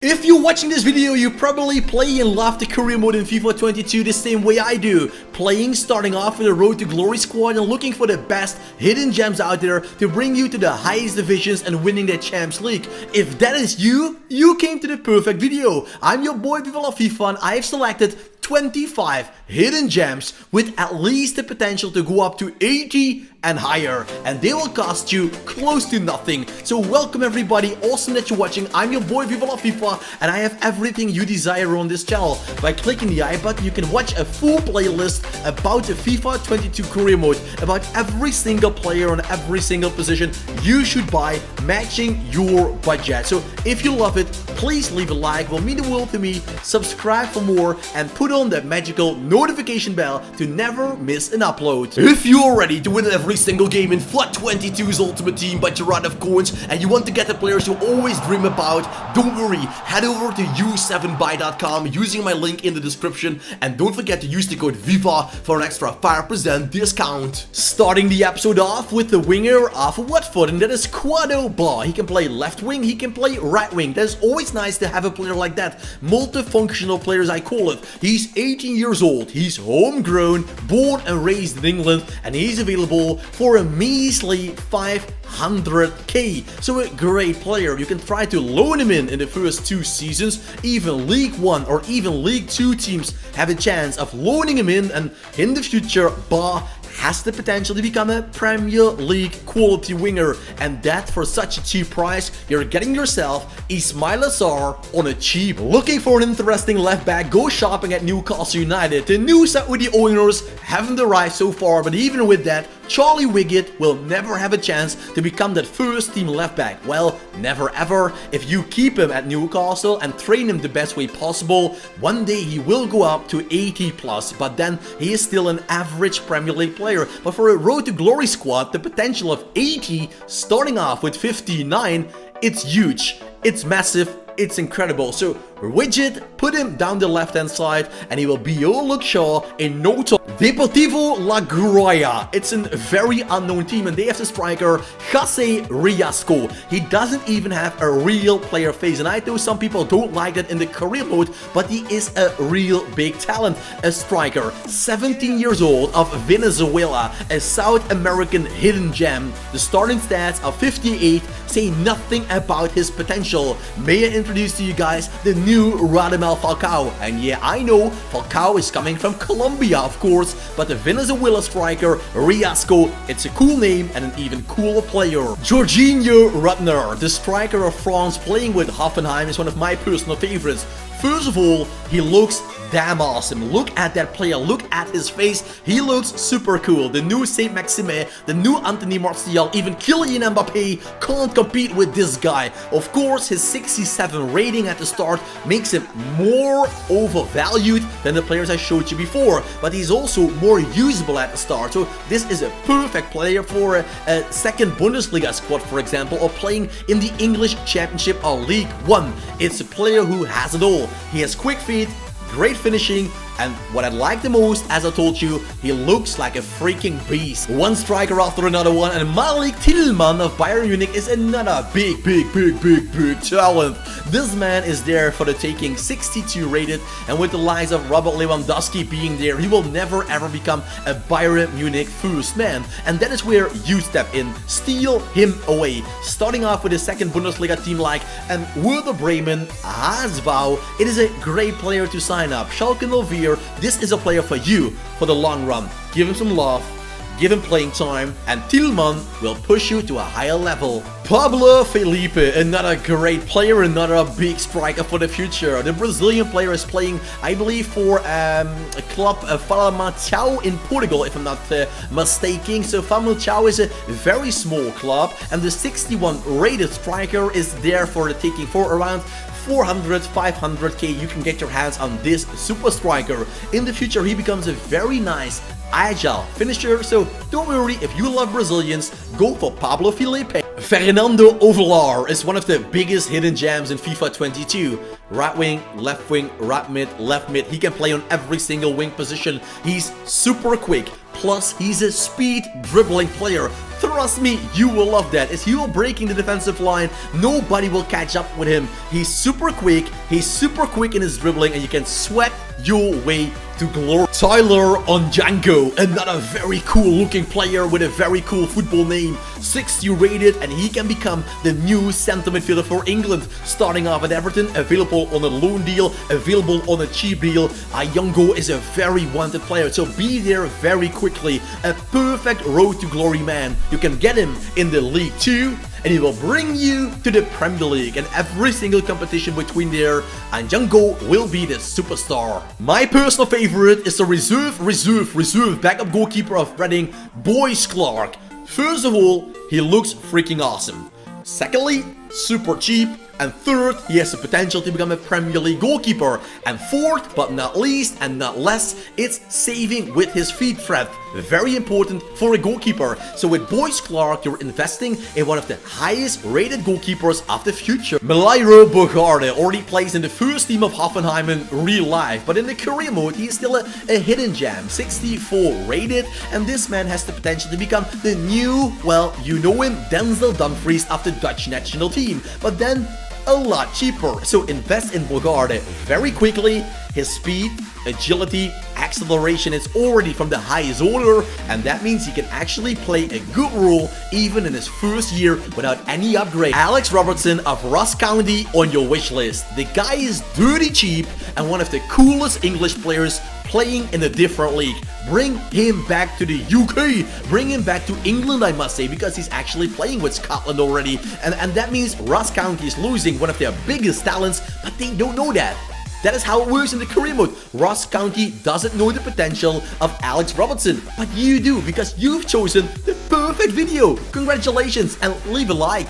If you're watching this video, you probably play and love the career mode in FIFA 22 the same way I do. Playing, starting off with a Road to Glory squad and looking for the best hidden gems out there to bring you to the highest divisions and winning the Champions League. If that is you, you came to the perfect video. I'm your boy FIFA and I have selected 25 hidden gems with at least the potential to go up to 80 and higher, and they will cost you close to nothing. So welcome everybody, awesome that you're watching. I'm your boy FIFA and I have everything you desire on this channel. By clicking the I button you can watch a full playlist about the FIFA 22 career mode, about every single player on every single position you should buy, matching your budget. So if you love it, please leave a like, it will mean the world to me. Subscribe for more and put on that magical notification bell to never miss an upload. If you're ready to win every single game in FUT 22's Ultimate Team but you're out of coins and you want to get the players you always dream about, don't worry, head over to u7buy.com using my link in the description, and don't forget to use the code VIVA for an extra 5% discount. Starting the episode off with the winger of Watford, and that is Quado Ba. He can play left wing, he can play right wing. That is always nice to have a player like that. Multifunctional players I call it. He's 18 years old, he's homegrown, born and raised in England, and he's available for a measly 500k. So a great player. You can try to loan him in the first 2 seasons. Even League 1 or even League 2 teams have a chance of loaning him in, and in the future Ba has the potential to become a Premier League quality winger, and that for such a cheap price. You're getting yourself Ismail Assar on a cheap. Looking for an interesting left back? Go shopping at Newcastle United. The new Saudi owners haven't arrived so far, but even with that, Charlie Wiggett will never have a chance to become that first team left back. Well, never ever. If you keep him at Newcastle and train him the best way possible, one day he will go up to 80 plus, but then he is still an average Premier League player. But for a Road to Glory squad, the potential of 80 starting off with 59, it's huge, it's massive, it's incredible. So Widget, put him down the left hand side and he will be your Luke Shaw in no time. Deportivo La Guaira, it's a very unknown team and they have the striker Jose Riasco. He doesn't even have a real player face, and I know some people don't like that in the career mode, but he is a real big talent. A striker, 17 years old, of Venezuela, a South American hidden gem. The starting stats of 58 say nothing about his potential. May I introduce to you guys the new Radamel Falcao. And yeah, I know Falcao is coming from Colombia, of course, but the Venezuela striker Riasco, it's a cool name and an even cooler player. Jorginho Rudner, the striker of France playing with Hoffenheim, is one of my personal favorites. First of all, he looks damn awesome. Look at that player, look at his face, he looks super cool. The new Saint Maximin, the new Anthony Martial, even Kylian Mbappe can't compete with this guy. Of course, his 67 rating at the start makes him more overvalued than the players I showed you before, but he's also more usable at the start. So this is a perfect player for a second Bundesliga squad, for example, or playing in the English Championship or League 1. It's a player who has it all. He has quick feet, great finishing, and what I like the most, as I told you, he looks like a freaking beast. One striker after another one, and Malik Tillman of Bayern Munich is another big talent. This man is there for the taking, 62 rated, and with the likes of Robert Lewandowski being there, he will never ever become a Bayern Munich first man, and that is where you step in, steal him away. Starting off with a second Bundesliga team like Werder Bremen, Hasbau, it is a great player to sign up. Schalke 04, this is a player for you for the long run. Give him some love, give him playing time, and Tillman will push you to a higher level. Pablo Felipe, another great player, another big striker for the future. The Brazilian player is playing, I believe, for a club Famalicão in Portugal, if I'm not mistaken. So Famalicão is a very small club, and the 61 rated striker is there for the taking for around 400, 500k. You can get your hands on this super striker. In the future, he becomes a very nice agile finisher, so don't worry, if you love Brazilians, go for Pablo Felipe. Fernando Ovelar is one of the biggest hidden gems in FIFA 22. Right wing, right mid, left mid. He can play on every single wing position. He's super quick. Plus, he's a speed dribbling player. Trust me, you will love that, as he will break in the defensive line. Nobody will catch up with him. He's super quick in his dribbling, and you can sweat your way to glory. Tyler Onyango, another very cool looking player with a very cool football name, 60 rated, and he can become the new centre midfielder for England. Starting off at Everton, available on a loan deal, available on a cheap deal. Onyango is a very wanted player, so be there very quickly. A perfect road to glory man. You can get him in the League 2, and he will bring you to the Premier League, and every single competition between there, Onyango will be the superstar. My personal favorite is the reserve backup goalkeeper of Reading, Boyce Clark. First of all, he looks freaking awesome. Secondly, super cheap. And third, he has the potential to become a Premier League goalkeeper. And fourth, but not least and not less, it's saving with his feet threat. Very important for a goalkeeper. So with Boyce Clark, you're investing in one of the highest rated goalkeepers of the future. Midfielder Bogarde already plays in the first team of Hoffenheim in real life, but in the career mode, he is still a hidden gem, 64 rated, and this man has the potential to become the new, well, you know him, Denzel Dumfries of the Dutch national team. But then, a lot cheaper. So invest in Bogarde very quickly. His speed, agility, acceleration is already from the highest order, and that means he can actually play a good role even in his first year without any upgrade. Alex Robertson of Ross County on your wish list. The guy is dirty cheap and one of the coolest English players playing in a different league. Bring him back to the UK. Bring him back to England, I must say, because he's actually playing with Scotland already. And that means Ross County is losing one of their biggest talents, but they don't know that. That is how it works in the career mode. Ross County doesn't know the potential of Alex Robertson, but you do, because you've chosen the perfect video. Congratulations, and leave a like.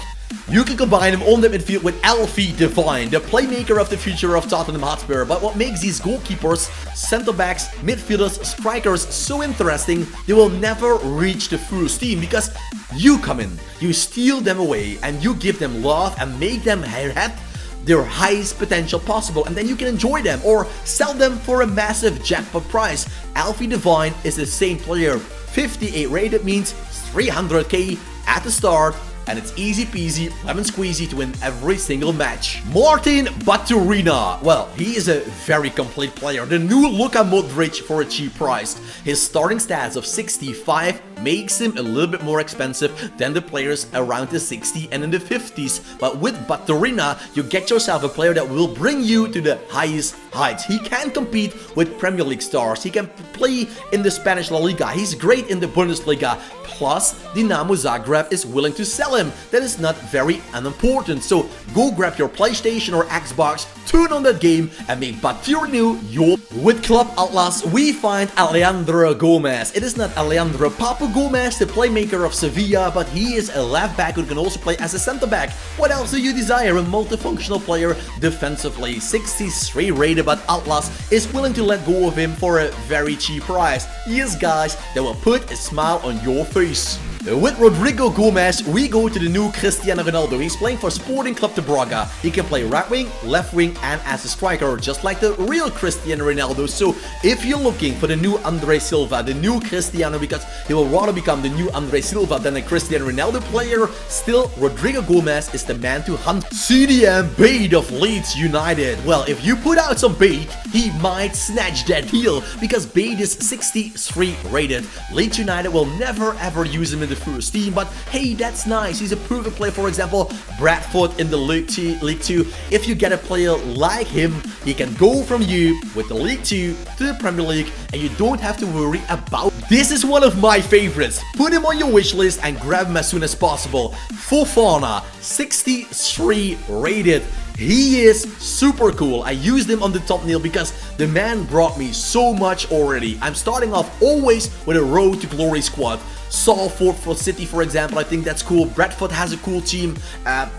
You can combine him on the midfield with Alfie Devine, the playmaker of the future of Tottenham Hotspur. But what makes these goalkeepers, centre-backs, midfielders, strikers so interesting, they will never reach the first team because you come in, you steal them away, and you give them love and make them have their highest potential possible, and then you can enjoy them or sell them for a massive jackpot price. Alfie Devine is the same player, 58 rated means 300k at the start, and it's easy peasy, lemon squeezy to win every single match. Martin Baturina. Well, he is a very complete player. The new Luka Modric for a cheap price. His starting stats of 65 makes him a little bit more expensive than the players around the 60 and in the 50s. But with Baturina, you get yourself a player that will bring you to the highest heights. He can compete with Premier League stars. He can play in the Spanish La Liga. He's great in the Bundesliga. Plus, Dinamo Zagreb is willing to sell him. That is not very unimportant. So go grab your PlayStation or Xbox, turn on that game, and make Baturina your. With Club Atlas, we find Alejandro Gomez. It is not Alejandro Papu Gomez, the playmaker of Sevilla, but he is a left back who can also play as a center back. What else do you desire? A multifunctional player defensively. 63 rated, but Atlas is willing to let go of him for a very cheap price. Yes, guys, that will put a smile on your face. With Rodrigo Gomez, we go to the new Cristiano Ronaldo. He's playing for Sporting Club de Braga. He can play right wing, left wing, and as a striker, just like the real Cristiano Ronaldo. So if you're looking for the new Andre Silva, the new Cristiano, because he will rather become the new Andre Silva than a Cristiano Ronaldo player, still Rodrigo Gomez is the man to hunt. CDM bait of Leeds United. Well, if you put out some bait, he might snatch that deal, because bait is 63 rated. Leeds United will never ever use him in the first team, but hey, that's nice. He's a perfect player. For example, Bradford in the League 2. If you get a player like him, he can go from you with the League 2 to the Premier League, and you don't have to worry about. This is one of my favorites. Put him on your wish list and grab him as soon as possible. Fofana, 63 rated. He is super cool. I used him on the thumbnail because the man brought me so much already. I'm starting off always with a Road to Glory squad. Salford for City, for example, I think that's cool. Bradford has a cool team.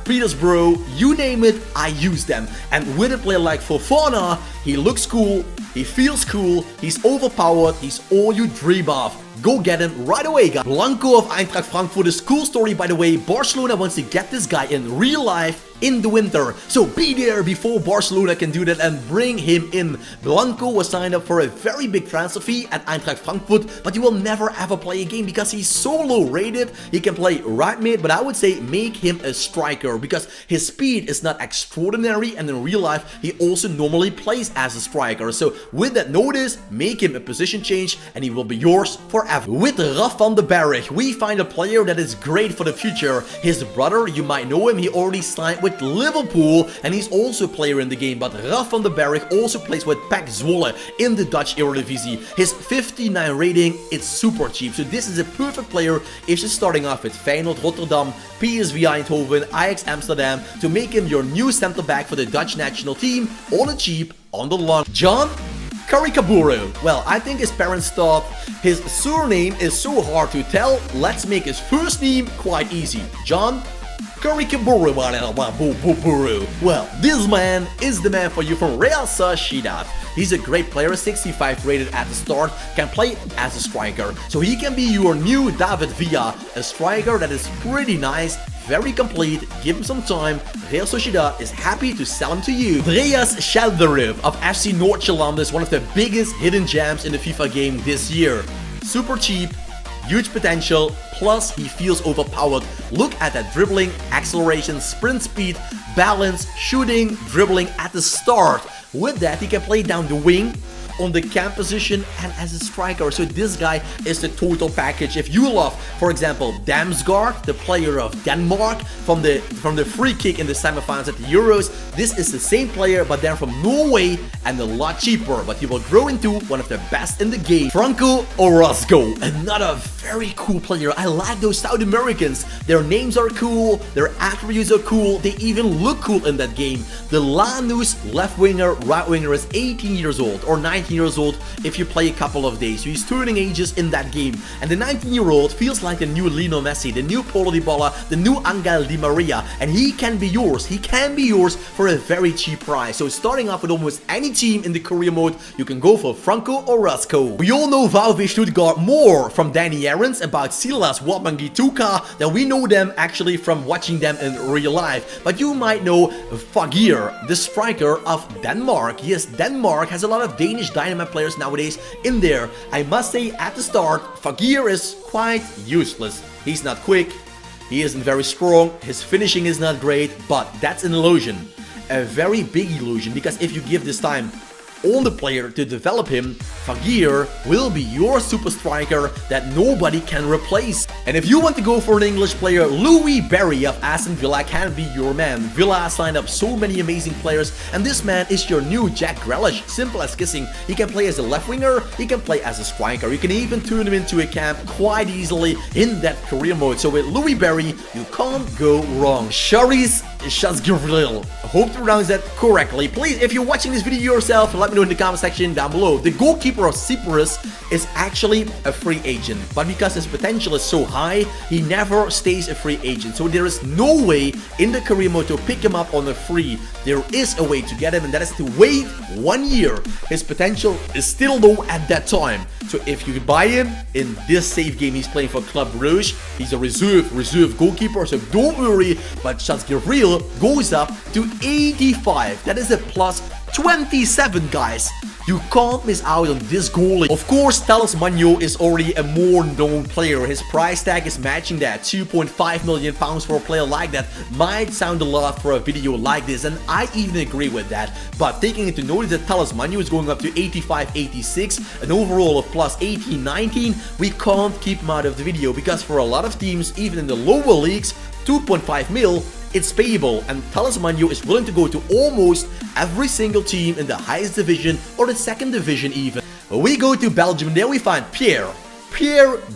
Petersburg, you name it, I use them. And with a player like Fofana, he looks cool, he feels cool, he's overpowered, he's all you dream of. Go get him right away, guys. Blanco of Eintracht Frankfurt is cool story, by the way. Barcelona wants to get this guy in real life in the winter, so be there before Barcelona can do that and bring him in. Blanco was signed up for a very big transfer fee at Eintracht Frankfurt, but he will never ever play a game because he's so low rated. He can play right mid, but I would say make him a striker because his speed is not extraordinary, and in real life he also normally plays as a striker. So with that notice, make him a position change and he will be yours forever. With Raf van den Berg, we find a player that is great for the future. His brother, you might know him, he already signed with Liverpool and he's also a player in the game, but Raf van den Berg also plays with PEC Zwolle in the Dutch Eredivisie. His 59 rating, it's super cheap, so this is a perfect player if you're starting off with Feyenoord Rotterdam, PSV Eindhoven, Ajax Amsterdam, to make him your new center back for the Dutch national team on the cheap, on the long. John Karikaburu. Well, I think his parents thought his surname is so hard to tell, let's make his first name quite easy. John Goalkeeper. Well, this man is the man for you from Real Sociedad. He's a great player, 65 rated at the start, can play as a striker. So he can be your new David Villa, a striker that is pretty nice, very complete. Give him some time. Real Sociedad is happy to sell him to you. Andreas Schelderup of FC Noord-Holland is one of the biggest hidden gems in the FIFA game this year. Super cheap, huge potential, plus he feels overpowered. Look at that dribbling, acceleration, sprint speed, balance, shooting, dribbling at the start. With that, he can play down the wing, on the cam position, and as a striker. So this guy is the total package. If you love, for example, Damsgaard, the player of Denmark from the free kick in the semifinals at the Euros, this is the same player but they're from Norway and a lot cheaper, but he will grow into one of the best in the game. Franco Orozco, another very cool player. I like those South Americans. Their names are cool, their attributes are cool, they even look cool in that game. The Lanús left winger, right winger is 18 years old or 19 years old if you play a couple of days. So he's turning ages in that game. And the 19-year-old feels like the new Lionel Messi, the new Paulo Dybala, the new Angel Di Maria, and he can be yours. He can be yours for a very cheap price. So starting off with almost any team in the career mode, you can go for Franco Orozco. We all know VfB Stuttgart more from Danny Aarons about Silas Wapangituka than we know them actually from watching them in real life. But you might know Fagir, the striker of Denmark. Yes, Denmark has a lot of Danish dynamite players nowadays in there. I must say at the start, Fagir is quite useless. He's not quick, he isn't very strong, his finishing is not great, but that's an illusion. A very big illusion, because if you give this time on the player to develop him, Fagir will be your super striker that nobody can replace. And if you want to go for an English player, Louis Barry of Aston Villa can be your man. Villa has signed up so many amazing players, and this man is your new Jack Grealish. Simple as kissing. He can play as a left winger, he can play as a striker, you can even turn him into a cam quite easily in that career mode. So with Louis Barry, you can't go wrong. Charis Shazgiril, hope to pronounce that correctly. Please, if you're watching this video yourself, let me know in the comment section down below. The goalkeeper of Cyprus is actually a free agent, but because his potential is so high, he never stays a free agent. So there is no way in the career mode to pick him up on a free. There is a way to get him, and that is to wait 1 year. His potential is still low at that time. So if you buy him in this save game, he's playing for Club Brugge. He's a reserve goalkeeper, so don't worry. But Shazgiril goes up to 85. That is a plus 27, guys. You can't miss out on this goalie. Of course, Thales Magno is already a more known player. His price tag is matching that. 2.5 million pounds for a player like that might sound a lot for a video like this, and I even agree with that. But taking into notice that Thales Magno is going up to 85, 86, an overall of plus 18, 19, we can't keep him out of the video, because for a lot of teams, even in the lower leagues, 2.5 mil, it's payable, and Thales Magno is willing to go to almost every single team in the highest division or the second division even. We go to Belgium, there we find Pierre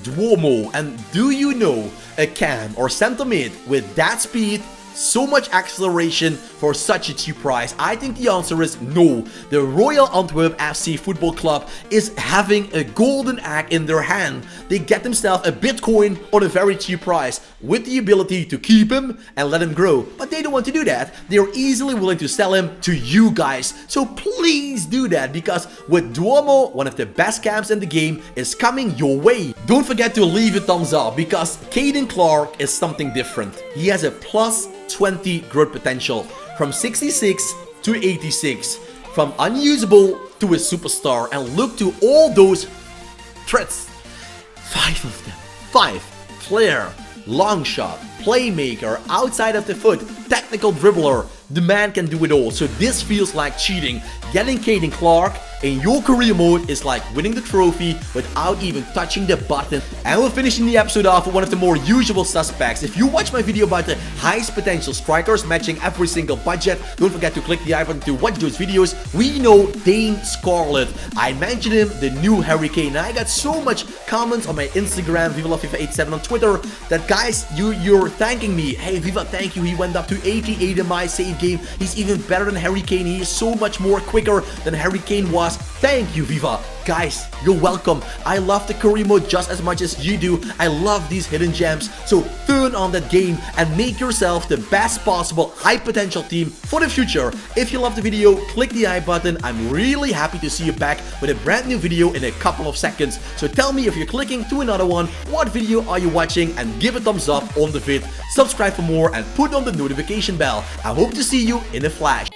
Duomo, and do you know a cam or center mid with that speed, so much acceleration for such a cheap price? I think the answer is no. The Royal Antwerp FC Football Club is having a golden egg in their hand. They get themselves a Bitcoin on a very cheap price with the ability to keep him and let him grow. But they don't want to do that. They are easily willing to sell him to you guys. So please do that, because with Duomo, one of the best camps in the game is coming your way. Don't forget to leave a thumbs up, because Caden Clark is something different. He has a plus 20 growth potential from 66 to 86, from unusable to a superstar. And look to all those threats, 5 of them. 5. Flair, long shot, playmaker, outside of the foot, technical dribbler. The man can do it all. So this feels like cheating. Getting Caden Clark in your career mode is like winning the trophy without even touching the button. And we're finishing the episode off with one of the more usual suspects. If you watch my video about the highest potential strikers matching every single budget, don't forget to click the I button to watch those videos. We know Dane Scarlett. I mentioned him, the new Harry Kane. And I got so much comments on my Instagram, Viva87, on Twitter, that guys, you're thanking me. Hey Viva, thank you. He went up to 88 in my save game. He's even better than Harry Kane. He is so much more quicker than Harry Kane was. Thank you, Viva. Guys, you're welcome. I love the career mode just as much as you do. I love these hidden gems. So turn on that game and make yourself the best possible high potential team for the future. If you love the video, click the I button. I'm really happy to see you back with a brand new video in a couple of seconds. So tell me if you're clicking to another one, what video are you watching, and give a thumbs up on the vid. Subscribe for more and put on the notification bell. I hope to see you in a flash.